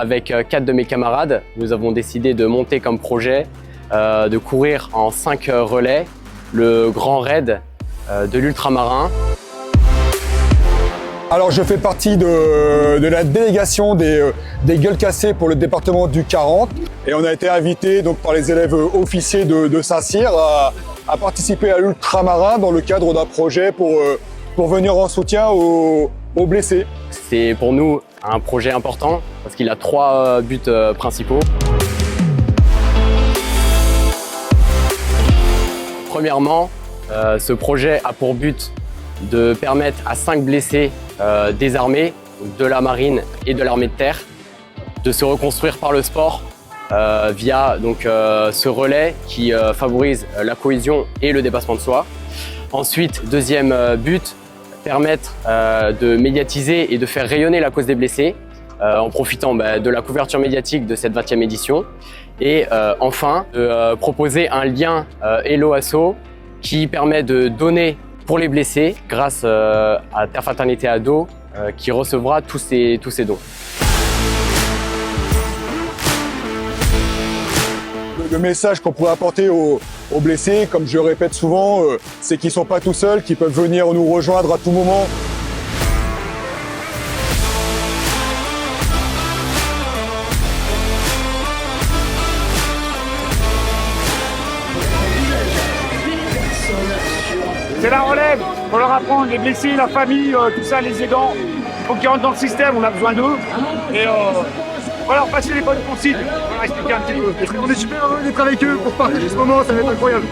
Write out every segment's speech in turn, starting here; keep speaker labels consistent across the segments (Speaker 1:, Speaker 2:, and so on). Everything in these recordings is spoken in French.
Speaker 1: avec 4 de mes camarades, nous avons décidé de monter comme projet de courir en 5 relais le Grand Raid de l'Ultramarin.
Speaker 2: Alors je fais partie de la délégation des gueules cassées pour le département du 40 et on a été invité donc, par les élèves officiers de Saint-Cyr à participer à l'Ultramarin dans le cadre d'un projet pour venir en soutien aux blessés.
Speaker 1: C'est pour nous un projet important parce qu'il a 3 buts principaux. Premièrement, ce projet a pour but de permettre à 5 blessés désarmés de la marine et de l'armée de terre de se reconstruire par le sport via donc, ce relais qui favorise la cohésion et le dépassement de soi. Ensuite, deuxième but, permettre de médiatiser et de faire rayonner la cause des blessés en profitant de la couverture médiatique de cette 20e édition. Et enfin, de proposer un lien Hello Asso qui permet de donner pour les blessés grâce à Terre Fraternité Ado qui recevra tous ces dons.
Speaker 2: Le message qu'on pourrait apporter aux blessés, comme je le répète souvent, c'est qu'ils ne sont pas tout seuls, qu'ils peuvent venir nous rejoindre à tout moment.
Speaker 3: C'est la relève, on leur apprend, les blessés, la famille, tout ça, les aidants. Il faut qu'ils rentrent dans le système, on a besoin d'eux. Et on va leur passer les bonnes consignes, on va leur expliquer un petit peu. On est super heureux d'être avec eux pour partager ce moment, ça va être incroyable.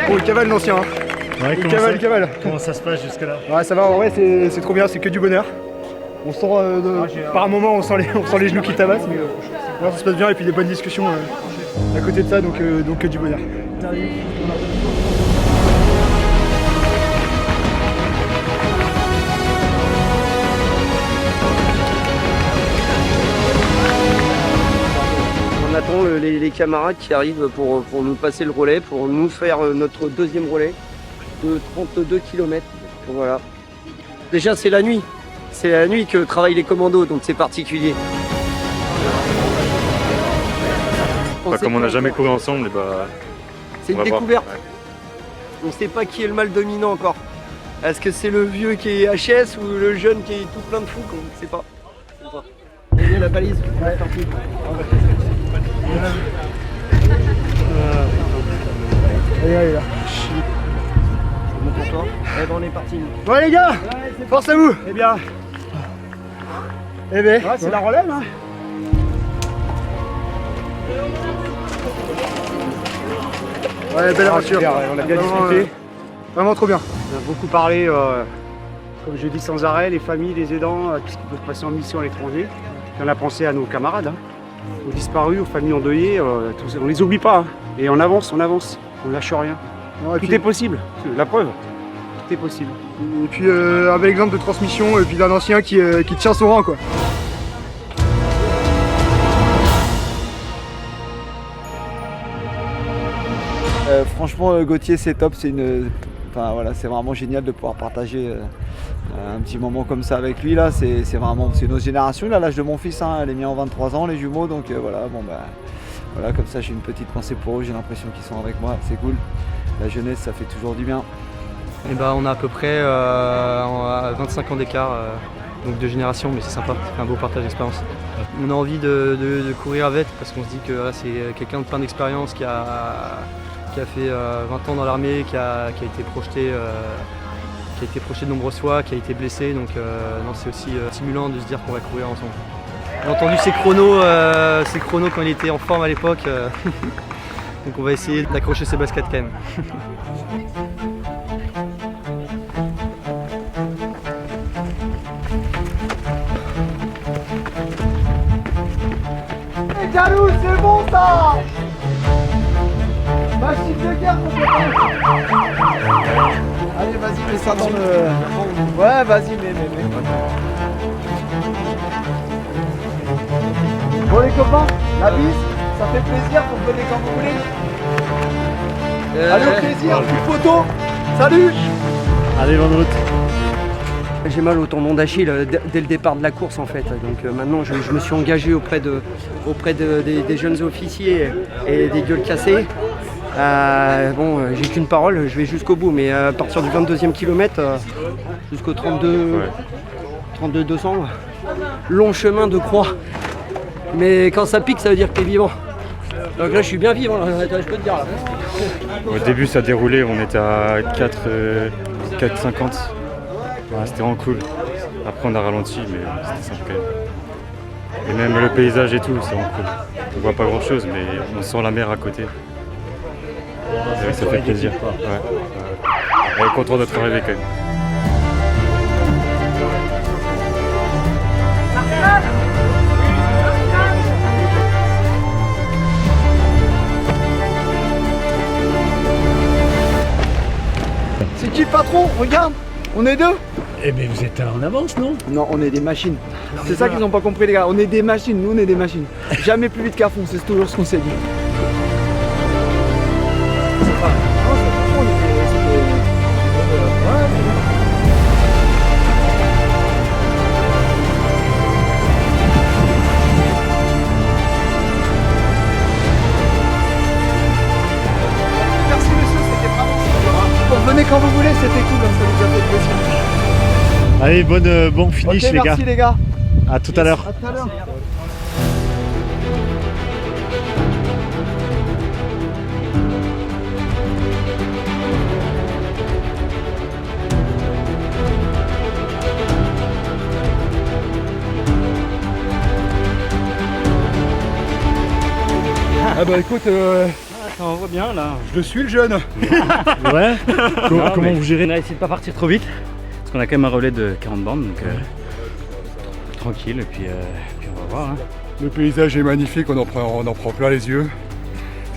Speaker 3: Bon, il cavale l'ancien.
Speaker 4: Ouais,
Speaker 3: il cavale.
Speaker 4: Comment ça se passe jusque là?
Speaker 3: Ouais, ça va, en vrai, c'est trop bien, c'est que du bonheur. On sent, par un moment, on sent les genoux qui tabassent, mais ça se passe bien et puis des bonnes discussions à côté de ça, donc que du bonheur.
Speaker 5: On attend les camarades qui arrivent pour nous passer le relais, pour nous faire notre deuxième relais de 32 km. Voilà. Déjà c'est la nuit. C'est la nuit que travaillent les commandos, donc c'est particulier.
Speaker 4: Comme on n'a jamais couru ensemble,
Speaker 5: c'est une découverte. On ne sait pas qui est le mal dominant encore. Est-ce que c'est le vieux qui est HS ou le jeune qui est tout plein de fous? On ne sait pas. Il y a la balise. Ouais, tant pis.
Speaker 3: Allez là.
Speaker 5: C'est bon pour toi? Eh ben on est parti.
Speaker 3: Ouais les gars, force à vous. Eh bien, c'est la relève hein. Ouais, belle aventure. On a bien discuté. Vraiment trop bien. On a beaucoup parlé, comme je dis sans arrêt, les familles, les aidants, tout ce qui peut se passer en mission à l'étranger. Puis on a pensé à nos camarades, aux disparus, aux familles endeuillées, on les oublie pas. Et on avance, on lâche rien. Tout est possible, la preuve. Tout est possible. Et puis un bel exemple de transmission et puis d'un ancien qui tient son rang quoi.
Speaker 6: Franchement Gauthier c'est top, c'est vraiment génial de pouvoir partager un petit moment comme ça avec lui là, c'est nos générations, là l'âge de mon fils, les miens ont 23 ans, les jumeaux, donc voilà, comme ça j'ai une petite pensée pour eux, j'ai l'impression qu'ils sont avec moi, c'est cool, la jeunesse ça fait toujours du bien.
Speaker 7: Et on a à peu près 25 ans d'écart, donc de génération, mais c'est sympa, c'est un beau partage d'expérience. On a envie de courir avec parce qu'on se dit que c'est quelqu'un de plein d'expérience qui a fait 20 ans dans l'armée, qui a été projeté de nombreuses fois, qui a été blessé, donc c'est aussi stimulant de se dire qu'on va courir ensemble. J'ai entendu ses chronos quand il était en forme à l'époque, donc on va essayer d'accrocher ses baskets quand même.
Speaker 3: Les jaloux, c'est bon ça! Machine de guerre, allez, vas-y.
Speaker 6: vas-y, mets ça dans le... Ouais, vas-y, mets. Bon les copains, la bise, ça fait plaisir, vous venez quand vous voulez. Allez au plaisir, petite photo. Salut.
Speaker 4: Allez, bonne route.
Speaker 5: J'ai mal au tendon d'Achille dès le départ de la course en fait. Donc maintenant je me suis engagé auprès des jeunes officiers et des gueules cassées. J'ai qu'une parole, je vais jusqu'au bout, mais à partir du 22e kilomètre jusqu'au 32 200, long chemin de croix. Mais quand ça pique, ça veut dire que t'es vivant. Donc là je suis bien vivant, là, je peux te dire là.
Speaker 4: Au début, ça déroulait, on était à 4,50. Ouais, c'était vraiment cool. Après, on a ralenti, mais c'était sympa quand même. Et même le paysage et tout, c'est vraiment cool. On voit pas grand chose, mais on sent la mer à côté. Et ça fait plaisir. Ouais. On est content d'être arrivé quand même.
Speaker 6: C'est qui le patron? Regarde, on est deux.
Speaker 8: Eh bien, vous êtes en avance, non?
Speaker 6: Non, on est des machines. C'est ça qu'ils n'ont pas compris les gars, on est des machines, nous on est des machines. Jamais plus vite qu'à fond, c'est toujours ce qu'on s'est dit. Merci monsieur, c'était vraiment super. Venez quand vous voulez, c'était cool, hein, ça nous a fait plaisir.
Speaker 4: Allez, bon finish
Speaker 6: Ok,
Speaker 4: les gars.
Speaker 6: merci les gars.
Speaker 4: À tout à l'heure.
Speaker 6: À tout à l'heure.
Speaker 2: Ah bah écoute,
Speaker 8: Ça en va bien là.
Speaker 2: je le suis le jeune.
Speaker 8: Ouais.
Speaker 4: Comment vous gérez?
Speaker 8: On a essayé de pas partir trop vite.
Speaker 4: Parce qu'on a quand même un relais de 40 bandes, donc tranquille, et puis on va voir. Hein.
Speaker 2: Le paysage est magnifique, on en prend plein les yeux.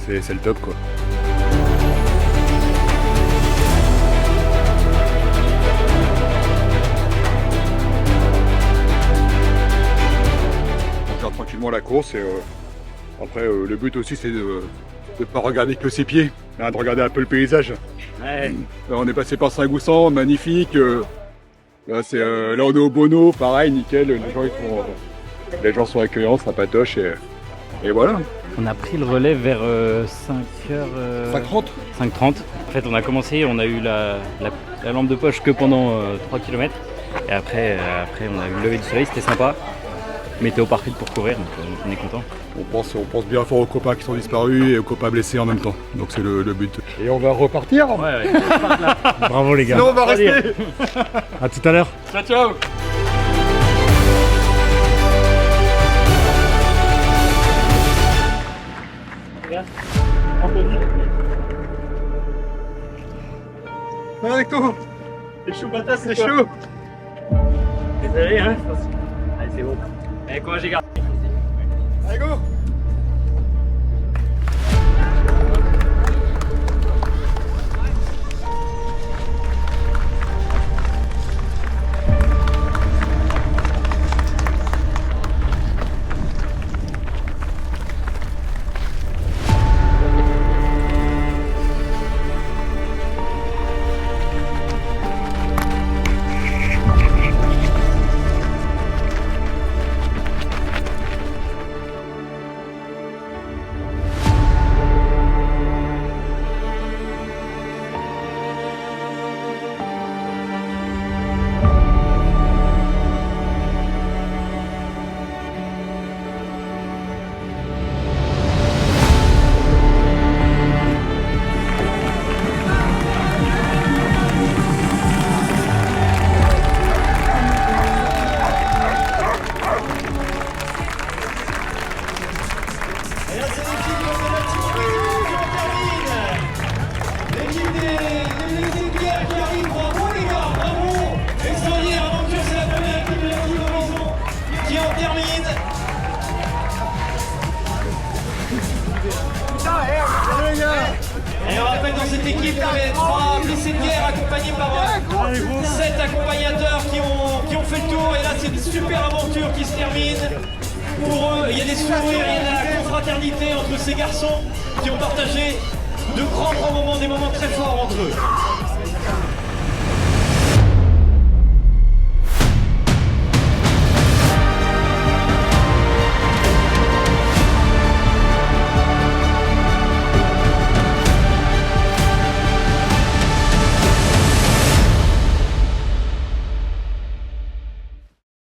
Speaker 2: C'est le top quoi. On gère tranquillement la course et après le but aussi c'est de ne pas regarder que ses pieds, hein, de regarder un peu le paysage.
Speaker 8: Ouais.
Speaker 2: Là, on est passé par Saint-Goussan, magnifique. Là on est au Bono, pareil, nickel. Les gens sont accueillants, ça patoche et voilà.
Speaker 9: On a pris le relais vers 5h...
Speaker 2: 5h30.
Speaker 9: 5h30. En fait, on a commencé, on a eu la lampe de poche que pendant 3 km. Et après, on a eu le lever du soleil, c'était sympa. Météo parfaite pour courir, donc on est content.
Speaker 2: On pense bien fort aux copains qui sont disparus et aux copains blessés en même temps. Donc c'est le but. Et on va repartir.
Speaker 9: Ouais.
Speaker 4: Bravo les gars.
Speaker 2: Sinon on va rester.
Speaker 4: À tout à l'heure.
Speaker 2: Ciao ciao. Viens avec toi.
Speaker 8: C'est chaud patate,
Speaker 2: C'est chaud.
Speaker 8: Désolé hein. Allez c'est bon. Allez quoi j'ai gardé.
Speaker 2: Allez go.
Speaker 10: on rappelle dans cette équipe, il y avait 3 blessés de guerre accompagnés par 7 accompagnateurs qui ont fait le tour. Et là, c'est une super aventure qui se termine. Pour eux, il y a des sourires, il y a de la confraternité entre ces garçons qui ont partagé de grands moments, des moments très forts entre eux.